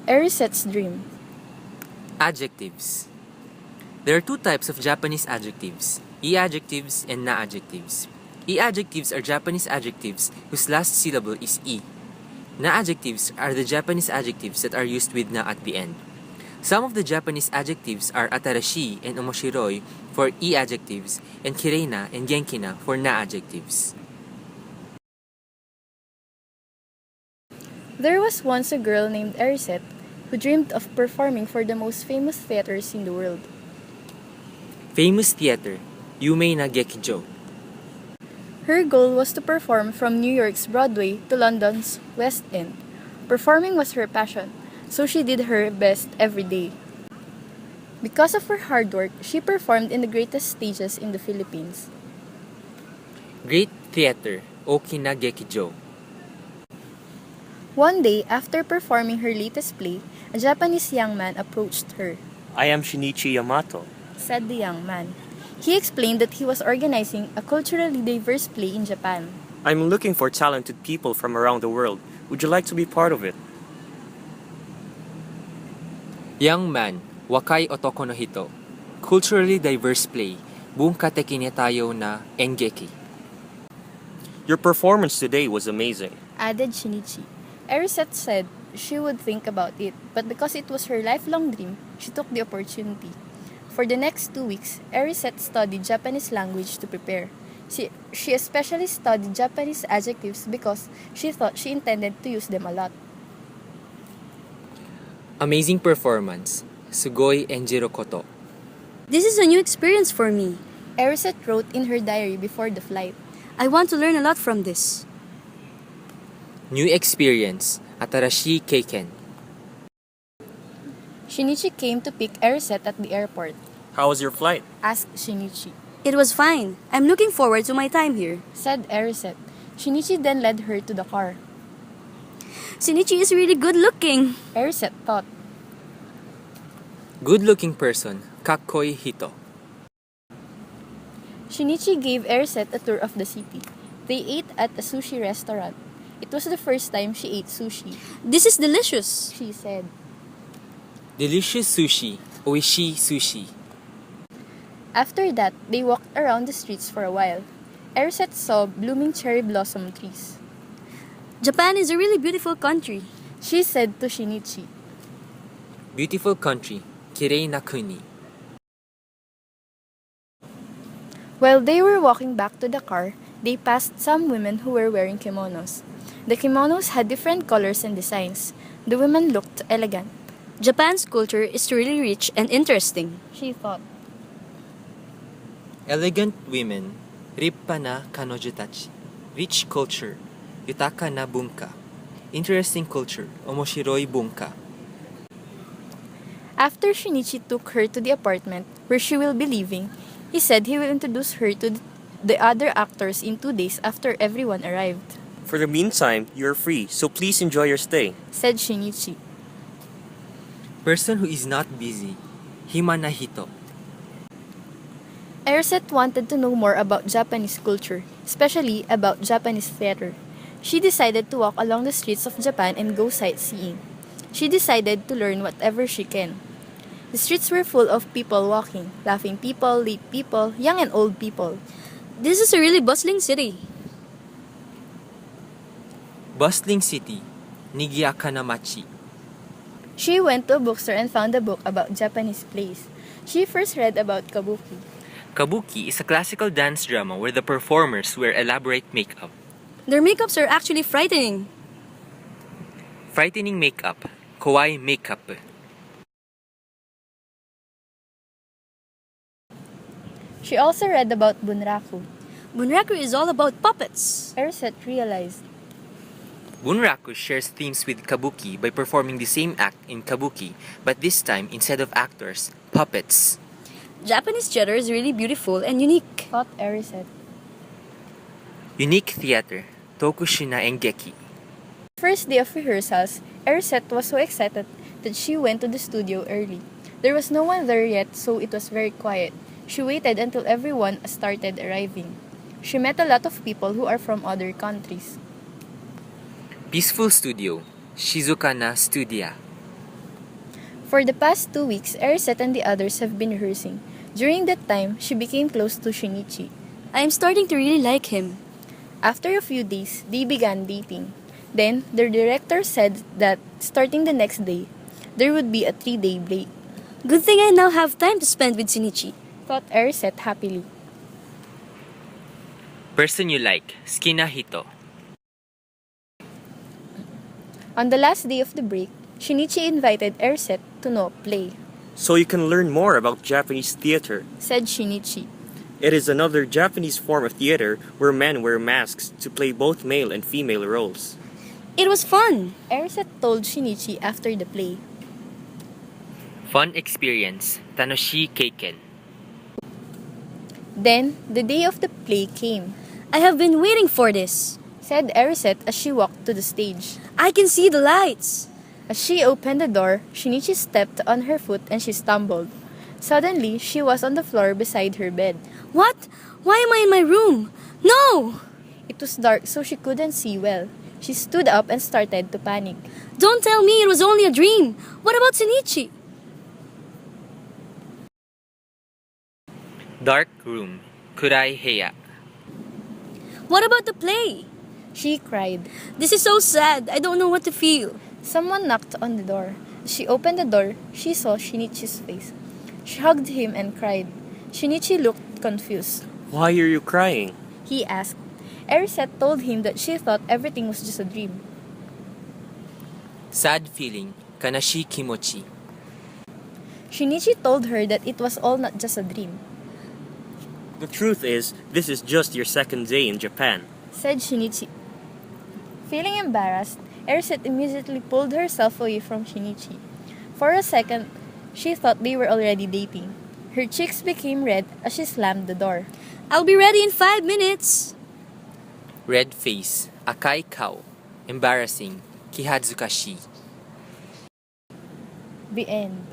Erissette's dream. Adjectives. There are two types of Japanese adjectives, e-adjectives and na-adjectives. E-adjectives are Japanese adjectives whose last syllable is e. Na-adjectives are the Japanese adjectives that are used with na at the end. Some of the Japanese adjectives are atarashi and omoshiroi for e-adjectives and kireina and genkina for na-adjectives. There was once a girl named Erissette who dreamed of performing for the most famous theaters in the world. Famous theater, Yume na Gekijo. Her goal was to perform from New York's Broadway to London's West End. Performing was her passion, so she did her best every day. Because of her hard work, she performed in the greatest stages in the Philippines. Great theater, Okina Gekijo. One day, after performing her latest play, a Japanese young man approached her, I am Shinichi Yamato. said the young man. He explained that he was organizing a culturally diverse play in Japan. I'm looking for talented people from around the world. Would you like to be part of it? Young man, Wakai Otoko no Hito. Culturally diverse play, Bunka teki ne tayo na engeki. Your performance today was amazing. Added Shinichi. Erissette said she would think about it, but because it was her lifelong dream, she took the opportunity. For the next 2 weeks, Erissette studied Japanese language to prepare. She especially studied Japanese adjectives because she thought she intended to use them a lot. Amazing performance, Sugoi Enjiro Koto. This is a new experience for me. Erissette wrote in her diary before the flight. I want to learn a lot from this. New experience, Atarashi Keiken. Shinichi came to pick Erissette at the airport. How was your flight? Asked Shinichi. It was fine. I'm looking forward to my time here. Said Erissette. Shinichi then led her to the car. Shinichi is really good looking. Erissette thought. Good-looking person, Kakkoi Hito. Shinichi gave Erissette a tour of the city. They ate at a sushi restaurant. It was the first time she ate sushi, This is delicious. she said. Delicious sushi, oishi sushi. After that, they walked around the streets for a while. Erissette saw blooming cherry blossom trees. Japan is a really beautiful country. She said to Shinichi. Beautiful country, kirei na kuni. While they were walking back to the car, they passed some women who were wearing kimonos. The kimonos had different colors and designs. The women looked elegant, Japan's culture is really rich and interesting. she thought. Elegant women, rippa na kanojo tachi. Rich culture, yutaka na bunka. Interesting culture, omoshiroi bunka. After Shinichi took her to the apartment where she will be living, he said he will introduce her to the other actors in 2 days after everyone arrived, For the meantime, you're free, so please enjoy your stay. said Shinichi. Person who is not busy, hima na hito. Erissette wanted to know more about Japanese culture, especially about Japanese theater. She decided to walk along the streets of Japan and go sightseeing. She decided to learn whatever she can. The streets were full of people walking, laughing people, late people, young and old people. This is a really bustling city. Bustling city, nigiyaka na machi. She went to a bookstore and found a book about Japanese plays. She first read about kabuki. Kabuki is a classical dance drama where the performers wear elaborate makeup. Their makeups are actually frightening. Frightening makeup, kawaii makeup. She also read about bunraku. Bunraku is all about puppets. Erissette realized. Bunraku shares themes with Kabuki by performing the same act in Kabuki, but this time, instead of actors, puppets. Japanese theater is really beautiful and unique. Thought Erissette. Unique theater, Tokushi na Engeki. First day of rehearsals, Erissette was so excited that she went to the studio early. There was no one there yet, so it was very quiet. She waited until everyone started arriving. She met a lot of people who are from other countries. Peaceful studio, Shizuka na Studia. For the past 2 weeks, Erissette and the others have been rehearsing. During that time, she became close to Shinichi. I am starting to really like him. After a few days, they began dating. Then, their director said that starting the next day, there would be a 3-day break, Good thing I now have time to spend with Shinichi. thought Erissette happily. Person you like, Skinahito. On the last day of the break, Shinichi invited Erissette to know a play, So you can learn more about Japanese theater. said Shinichi. It is another Japanese form of theater where men wear masks to play both male and female roles. It was fun. Erissette told Shinichi after the play. Fun experience, Tanoshi Keiken. Then, the day of the play came, I have been waiting for this. said Erissette as she walked to the stage. I can see the lights. As she opened the door, Shinichi stepped on her foot and she stumbled. Suddenly, she was on the floor beside her bed. What? Why am I in my room? No! It was dark so she couldn't see well. She stood up and started to panic. Don't tell me it was only a dream. What about Shinichi? Dark room, Kurai Heya. What about the play? She cried. This is so sad. I don't know what to feel. Someone knocked on the door. As she opened the door, she saw Shinichi's face. She hugged him and cried. Shinichi looked confused. Why are you crying? He asked. Erissette told him that she thought everything was just a dream. Sad feeling, Kanashi Kimochi. Shinichi told her that it was all not just a dream, The truth is, this is just your second day in Japan. said Shinichi. Feeling embarrassed, Erissette immediately pulled herself away from Shinichi. For a second, she thought they were already dating. Her cheeks became red as she slammed the door. I'll be ready in 5 minutes. Red face, Akai Kao. Embarrassing, Kihazukashi. The end.